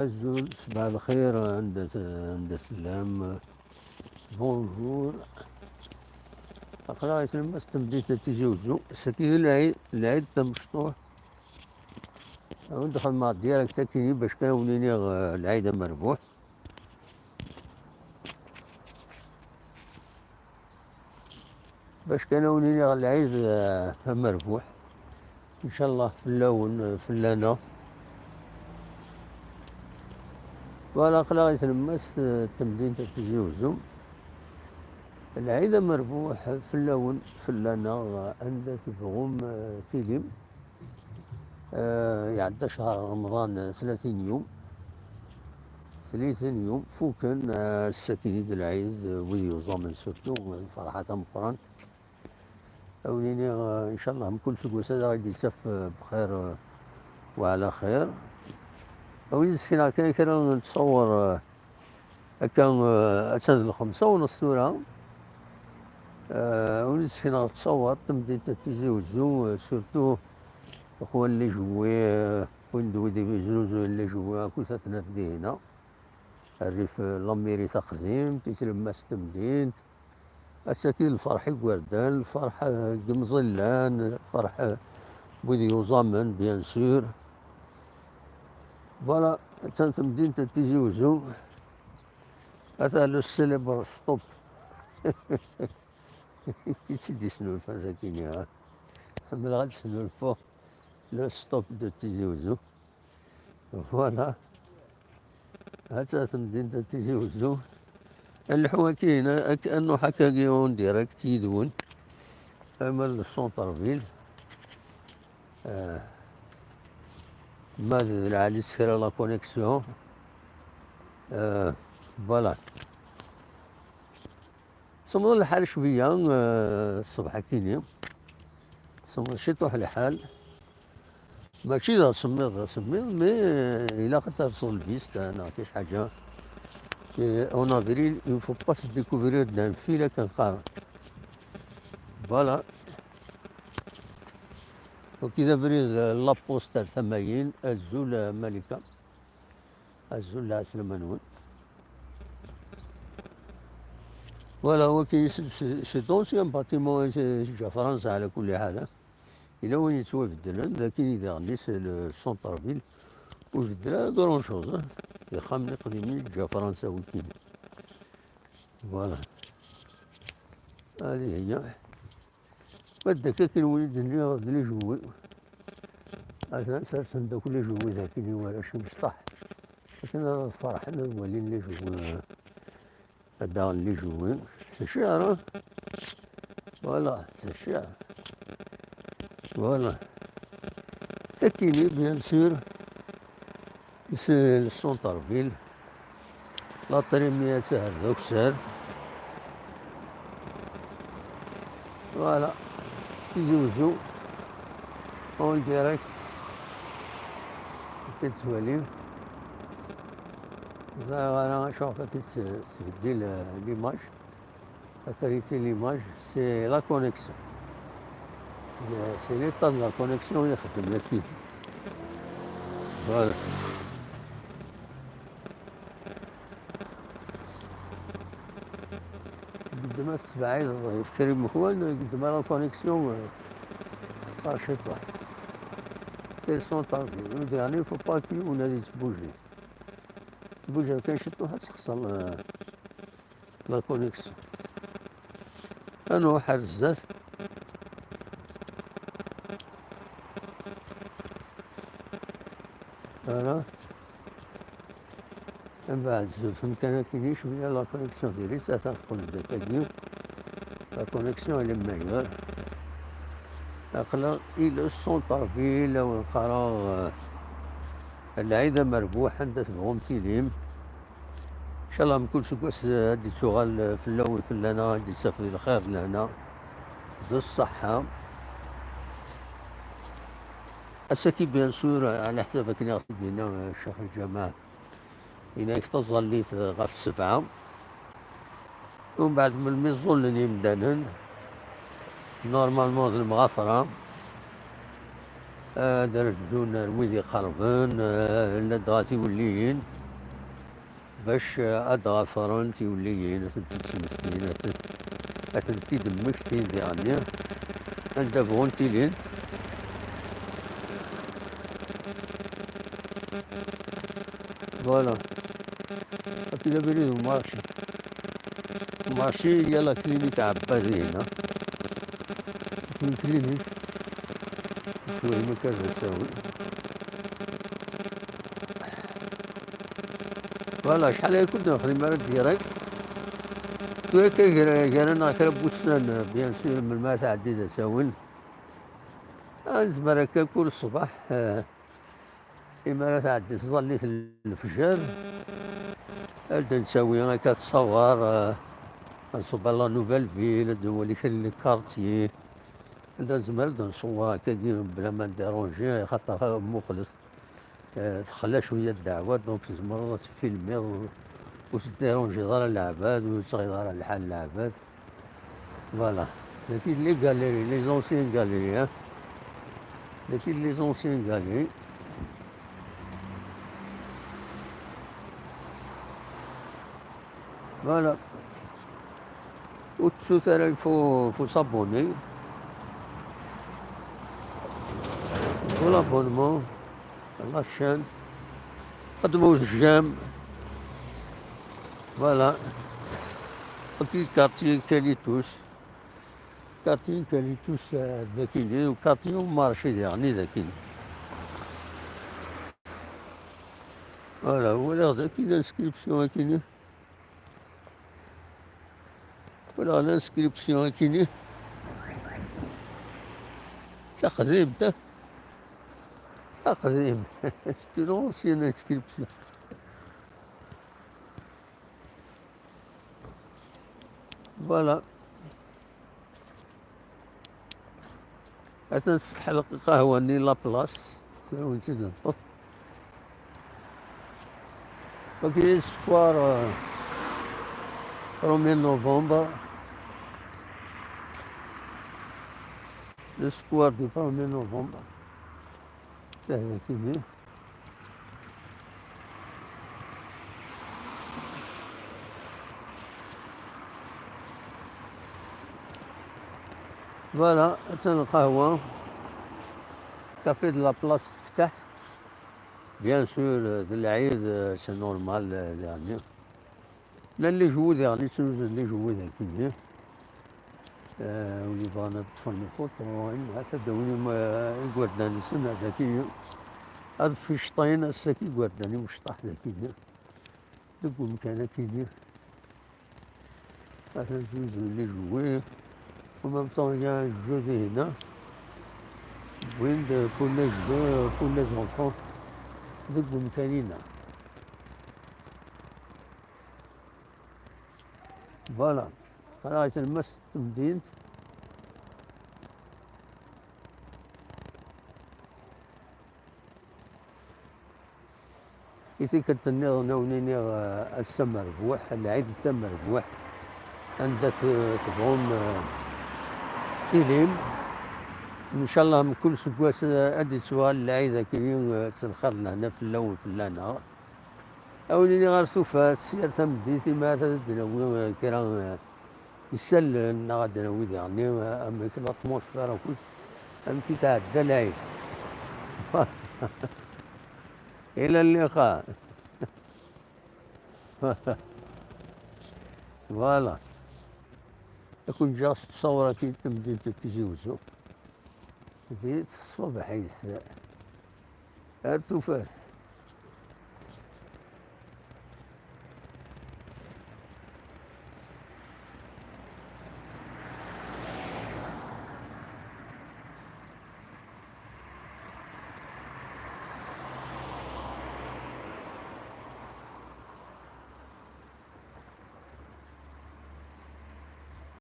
الزول صباح الخير عند السلام. بونجور. أقرأ لما استمديت تجوزو السكين العيد تم مشطوح. وندخل مع ديالك تاكيني باش كان وليني العيد مربوح. باش كان وليني العيد مربوح إن شاء الله في اللون في اللنا. ولا قراية المس تمدين تجوزو العيد مربوح في اللون في اللنا عند تبغوم فيلم. يعدى شهر رمضان 30 يوم 30 يوم فوكن السكيني د العيد ويديو زامن سورتو فرحة مقرنت أوليني إن شاء الله كل سكوسة غادي يسف بخير وعلى خير. أولي سكينة كان نتصور كان أتسند الخمسة ونص ثورة. أولي سكينة نتصور تمدي تتزوجو سورتو اخوان اللي جوي وين دوي بيزنوزو اللي جوي كل ثلاث دينا الريف لاميري تقديم تيتلمس تمدينت السكين الفرح وردان الفرح قمزلان الفرح بوديو زامن بيان سور. فوالا تمدين تتزوجو هذا لو سيليبر ستوب. سيدي شنو الفساتين حمل غاد شنو الفوق لو ستوب دو تيزوزو. فوالا هذا تمدين تتزوجو اللحوة كاينة كأنه حكا اون ديريكت يدون أما السونتر فيل. ماذا العالي سكر لا كونيكسيون. فوالا صمد الحال شوية الصبح كيني صمد شي طوح الحال ماشي ذا سميض مي إلا قد توصل البيست أنا كاش حاجة اون افريل il faut pas se découvrir d'un fil كنقارن. فوالا وكذا بريد لابوستر ثماين الزول ملكة الزول عسلمانون. فوالا هو كاين سي دونسيان باتيمون جا فرنسا على كل حال إلا وين يتوبدل لكن إذا غنيس السونتر فيل وبدل كرون شوز يخمني قديمين جا فرنسا وكين. فوالا هذه هي بدك كاين وليد اللي جوي أثناء سرسن دا كل جوي ذاك اللي ولا شي مشطح لكن هذا الفرح الولي اللي جوي هذا اللي جوي سي الشعر. فوالا سي الشعر. فوالا تكيني بيان سور سي السونتر فيل لا طريمية سهر ذوك سهر. فوالا تزوجو اون ديريكت كتولي انا شوف تسدي ليماج كاريتي ليماج سي لا كونيكسيون سي ليطا لا كونيكسيون يخدم لك فيه. فوالا قد ما تبعيد يشتري مخوان قد ما لا كونيكسيون خصها شطوة سي سونتر فيل يعني فو باكي ونادي تبوجي تبوجي كان شطوها تخصها لا كونيكسيون. أنا واحد بزاف أنا من بعد فهمت كان كاين شوية لا كونيكسيون ديالي تتنقل داك لا كونيكسيون اللي مايور أقلا إلى السونتر فيل ونقرا العيد مربوح عند تبغوم تيليم إن شاء الله من كل سكوس هادي تشغل في اللون في اللنا هادي تسافر الخير لهنا ذو الصحة. السكي بيان سور على حسابك ناخذ دينا الشيخ الجماعة هناك تظل غاف السبعة ومن بعد من الميزون اللي مدانن نورمالمون المغافرة درت زون ويدي قربان لدغا تيوليين باش أدغا فرن تيوليين أثنتي أثنتي دمكتين يعني عند بغون تيلينت فوالا هاكي لابريد المارشي هي لا كلينيك عباسي هنا تكون كلينيك شوية مكان تساوي فوالا شحال هاي كنت نخدم على ديريكت كان كرا بوستان بيان سور من ما تعدي تساوين نزمر هكا كل صباح إما تعدي تصلي الفجر نبدا نساوي هكا تصور نصب على نوفيل فيل نولي كاين لي كارتيي نزمر نصور هكا بلا ما نديرونجي خاطر مخلص تخلى شوية الدعوات دونك تزمر تفيلمي وتديرونجي دار العباد وتصغي دار الحال العباد فوالا لكن لي غاليري لي زونسيان غاليري لكن لي زونسيان غاليري فوالا وتسوثر الفو صابوني فو لابونمون لاشين قدموا الجام فوالا أكيد كارتي كاليتوس كارتي كاليتوس ذاكيني وكارتي مارشي يعني ذاكيني فوالا ولا ذاكي لانسكريبسيون هاكيني ولا لانسكريبسيون هاكيني تقديم تقديم سيتي لونسيان انسكريبسيون فوالا تنفتح القهوة ني لابلاص وين نطف وكاين السكوار 1 نوفمبر السكوار دو 1 نوفمبر هذا كيما فوالا حتى القهوة كافي دو لابلاص تفتح بيان سور العيد سي نورمال يعني لا اللي جوود يعني سنوز اللي جوود هكذا ولي فانا تفني فوت هسا داوني يقعدنا نسن هذاكي هذا في شطين هسا كي يقعدني مشطح ذاكي دقو مكان كيدير هذا نسوز اللي جوود ومام طون يا جودي هنا وين كل زونفون دقو مكانينا فوالا قراية المس تمدينت إذا كنت ناونيني السمر بوح العيد التمر بوح عندك تبغون تيليم إن شاء الله من كل سكواس أدي سؤال العيد كريم سنخرنا هنا في اللون فلانا أوليني غير ثوفات سير تمديتي ما تدناوي كرا يسلن غادي نويد يعني أما كل أطموسفير وكل أمتي تعدى العيد إلى اللقاء فوالا يكون جاست تصور كي تمدي تتجوزو في الصبح يس التوفات